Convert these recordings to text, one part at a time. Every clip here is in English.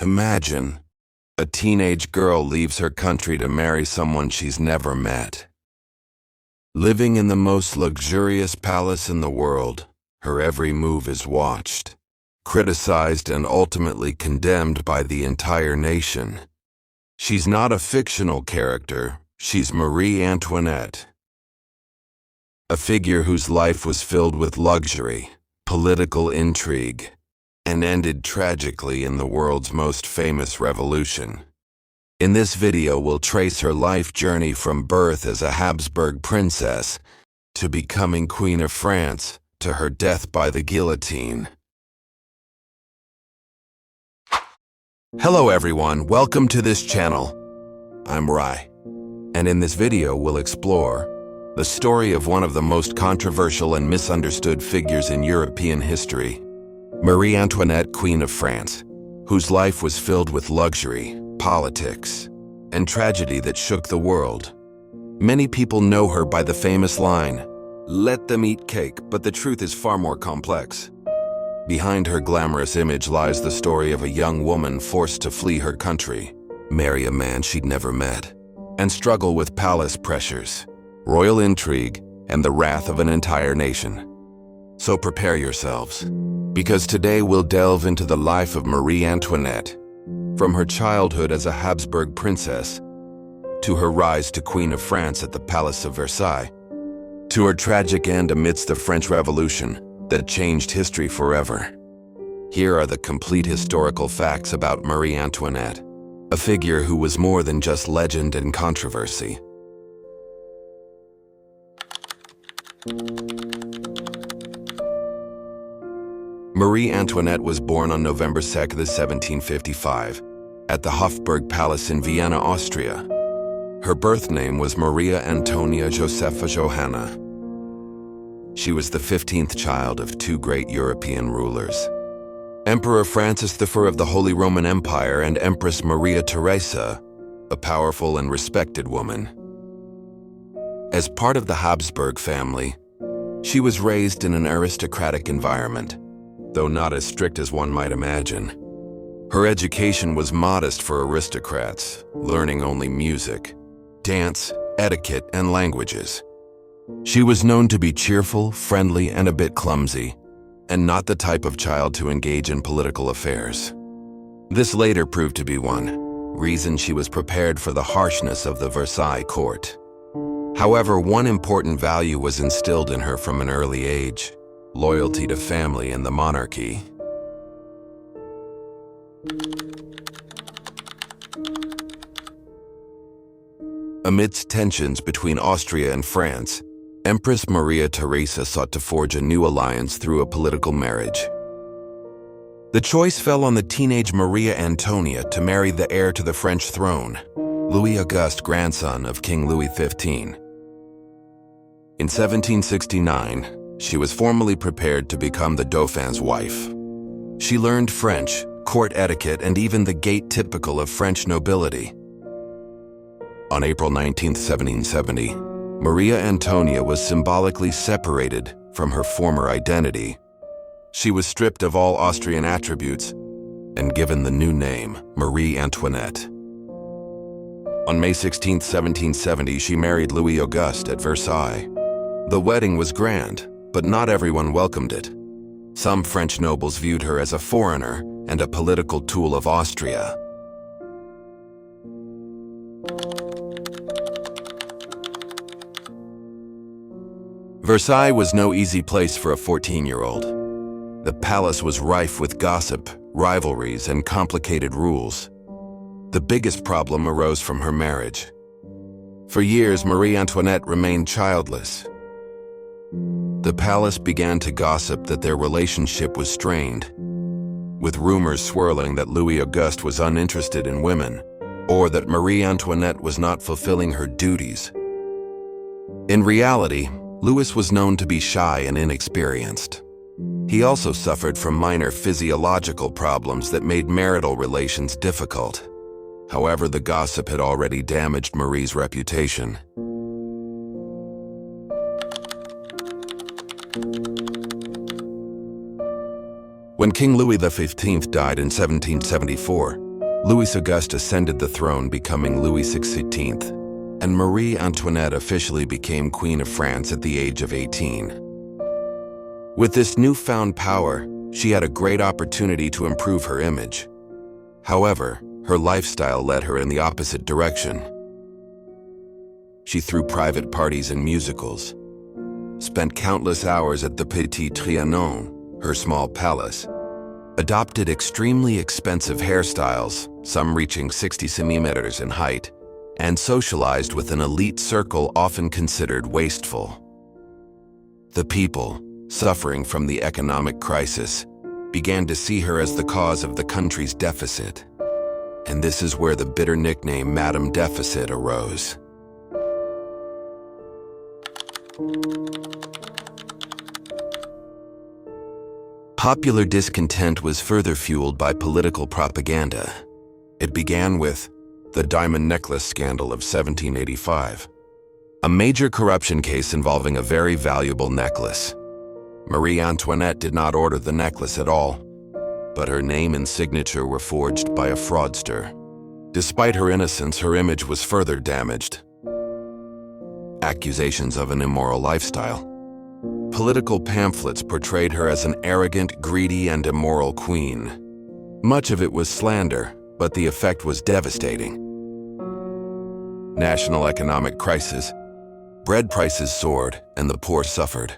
Imagine, a teenage girl leaves her country to marry someone she's never met. Living in the most luxurious palace in the world, her every move is watched, criticized, and ultimately condemned by the entire nation. She's not a fictional character, she's Marie Antoinette. A figure whose life was filled with luxury, political intrigue, and ended tragically in the world's most famous revolution. In this video, we'll trace her life journey from birth as a Habsburg princess to becoming Queen of France to her death by the guillotine. Hello everyone, welcome to this channel. I'm Rai, and in this video we'll explore the story of one of the most controversial and misunderstood figures in European history, Marie Antoinette, Queen of France, whose life was filled with luxury, politics, and tragedy that shook the world. Many people know her by the famous line, "Let them eat cake," but the truth is far more complex. Behind her glamorous image lies the story of a young woman forced to flee her country, marry a man she'd never met, and struggle with palace pressures, royal intrigue, and the wrath of an entire nation. So prepare yourselves, because today we'll delve into the life of Marie Antoinette, from her childhood as a Habsburg princess, to her rise to Queen of France at the Palace of Versailles, to her tragic end amidst the French Revolution that changed history forever. Here are the complete historical facts about Marie Antoinette, a figure who was more than just legend and controversy. Marie Antoinette was born on November 2, 1755, at the Hofburg Palace in Vienna, Austria. Her birth name was Maria Antonia Josepha Johanna. She was the 15th child of two great European rulers, Emperor Francis I of the Holy Roman Empire and Empress Maria Theresa, a powerful and respected woman. As part of the Habsburg family, she was raised in an aristocratic environment, though not as strict as one might imagine. Her education was modest for aristocrats, learning only music, dance, etiquette, and languages. She was known to be cheerful, friendly, and a bit clumsy, and not the type of child to engage in political affairs. This later proved to be one reason she was prepared for the harshness of the Versailles court. However, one important value was instilled in her from an early age: loyalty to family and the monarchy. Amidst tensions between Austria and France, Empress Maria Theresa sought to forge a new alliance through a political marriage. The choice fell on the teenage Maria Antonia to marry the heir to the French throne, Louis Auguste, grandson of King Louis XV. In 1769, she was formally prepared to become the Dauphin's wife. She learned French, court etiquette, and even the gait typical of French nobility. On April 19, 1770, Maria Antonia was symbolically separated from her former identity. She was stripped of all Austrian attributes and given the new name, Marie Antoinette. On May 16, 1770, she married Louis Auguste at Versailles. The wedding was grand, but not everyone welcomed it. Some French nobles viewed her as a foreigner and a political tool of Austria. Versailles was no easy place for a 14-year-old. The palace was rife with gossip, rivalries, and complicated rules. The biggest problem arose from her marriage. For years, Marie Antoinette remained childless. The palace began to gossip that their relationship was strained, with rumors swirling that Louis Auguste was uninterested in women, or that Marie Antoinette was not fulfilling her duties. In reality, Louis was known to be shy and inexperienced. He also suffered from minor physiological problems that made marital relations difficult. However, the gossip had already damaged Marie's reputation. When King Louis XV died in 1774, Louis Auguste ascended the throne, becoming Louis XVI, and Marie Antoinette officially became Queen of France at the age of 18. With this newfound power, she had a great opportunity to improve her image. However, her lifestyle led her in the opposite direction. She threw private parties and musicals, spent countless hours at the Petit Trianon, her small palace, adopted extremely expensive hairstyles, some reaching 60 centimeters in height, and socialized with an elite circle often considered wasteful. The people, suffering from the economic crisis, began to see her as the cause of the country's deficit. And this is where the bitter nickname Madame Deficit arose. Popular discontent was further fueled by political propaganda. It began with the diamond necklace scandal of 1785, a major corruption case involving a very valuable necklace. Marie Antoinette did not order the necklace at all, but her name and signature were forged by a fraudster. Despite her innocence, her image was further damaged. Accusations of an immoral lifestyle. Political pamphlets portrayed her as an arrogant, greedy, and immoral queen. Much of it was slander, but the effect was devastating. National economic crisis. Bread prices soared, and the poor suffered.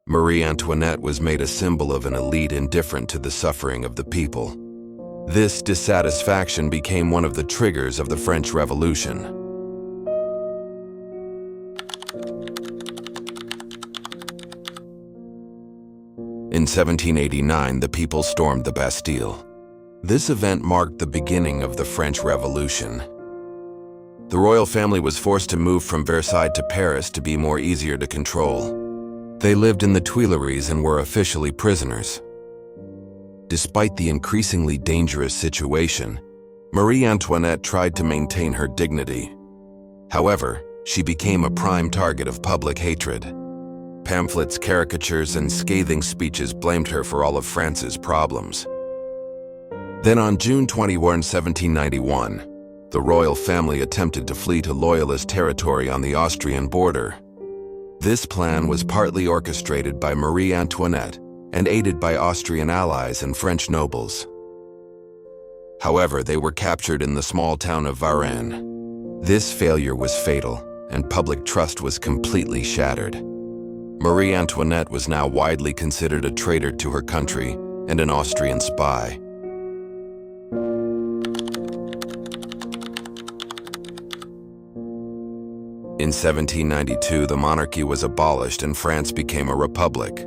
Marie Antoinette was made a symbol of an elite indifferent to the suffering of the people. This dissatisfaction became one of the triggers of the French Revolution. In 1789, the people stormed the Bastille. This event marked the beginning of the French Revolution. The royal family was forced to move from Versailles to Paris to be more easier to control. They lived in the Tuileries and were officially prisoners. Despite the increasingly dangerous situation, Marie Antoinette tried to maintain her dignity. However, she became a prime target of public hatred. Pamphlets, caricatures, and scathing speeches blamed her for all of France's problems. Then on June 21, 1791, the royal family attempted to flee to Loyalist territory on the Austrian border. This plan was partly orchestrated by Marie Antoinette and aided by Austrian allies and French nobles. However, they were captured in the small town of Varennes. This failure was fatal, and public trust was completely shattered. Marie Antoinette was now widely considered a traitor to her country and an Austrian spy. In 1792, the monarchy was abolished and France became a republic.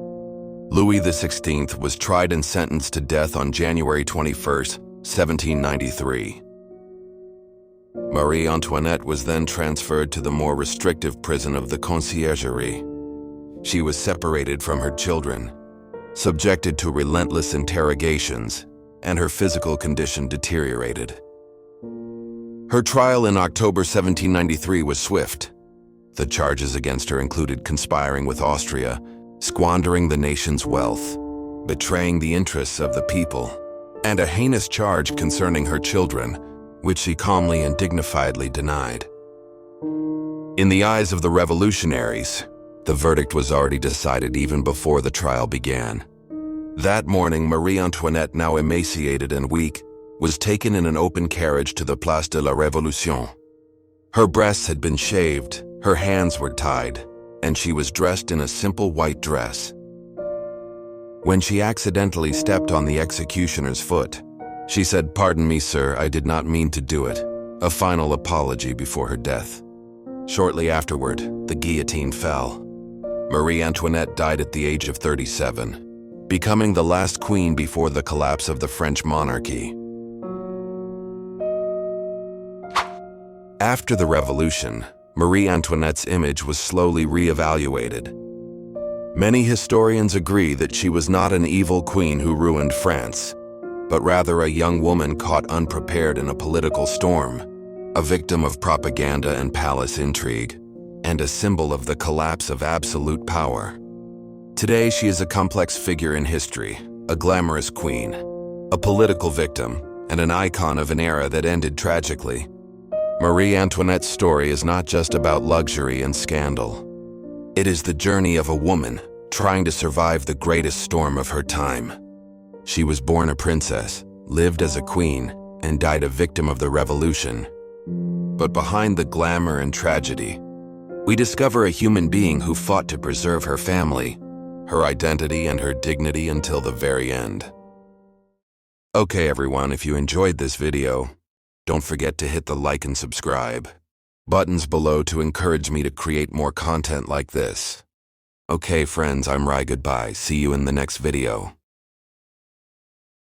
Louis XVI was tried and sentenced to death on January 21, 1793. Marie Antoinette was then transferred to the more restrictive prison of the Conciergerie. She was separated from her children, subjected to relentless interrogations, and her physical condition deteriorated. Her trial in October 1793 was swift. The charges against her included conspiring with Austria, squandering the nation's wealth, betraying the interests of the people, and a heinous charge concerning her children, which she calmly and dignifiedly denied. In the eyes of the revolutionaries, the verdict was already decided even before the trial began. That morning, Marie Antoinette, now emaciated and weak, was taken in an open carriage to the Place de la Révolution. Her breasts had been shaved, her hands were tied, and she was dressed in a simple white dress. When she accidentally stepped on the executioner's foot, she said, "Pardon me, sir, I did not mean to do it," a final apology before her death. Shortly afterward, the guillotine fell. Marie Antoinette died at the age of 37, becoming the last queen before the collapse of the French monarchy. After the revolution, Marie Antoinette's image was slowly re-evaluated. Many historians agree that she was not an evil queen who ruined France, but rather a young woman caught unprepared in a political storm, a victim of propaganda and palace intrigue, and a symbol of the collapse of absolute power. Today, she is a complex figure in history, a glamorous queen, a political victim, and an icon of an era that ended tragically. Marie Antoinette's story is not just about luxury and scandal. It is the journey of a woman trying to survive the greatest storm of her time. She was born a princess, lived as a queen, and died a victim of the revolution. But behind the glamour and tragedy, we discover a human being who fought to preserve her family, her identity, and her dignity until the very end. Okay everyone, if you enjoyed this video, don't forget to hit the like and subscribe buttons below to encourage me to create more content like this. Okay friends, I'm Rai, goodbye, see you in the next video.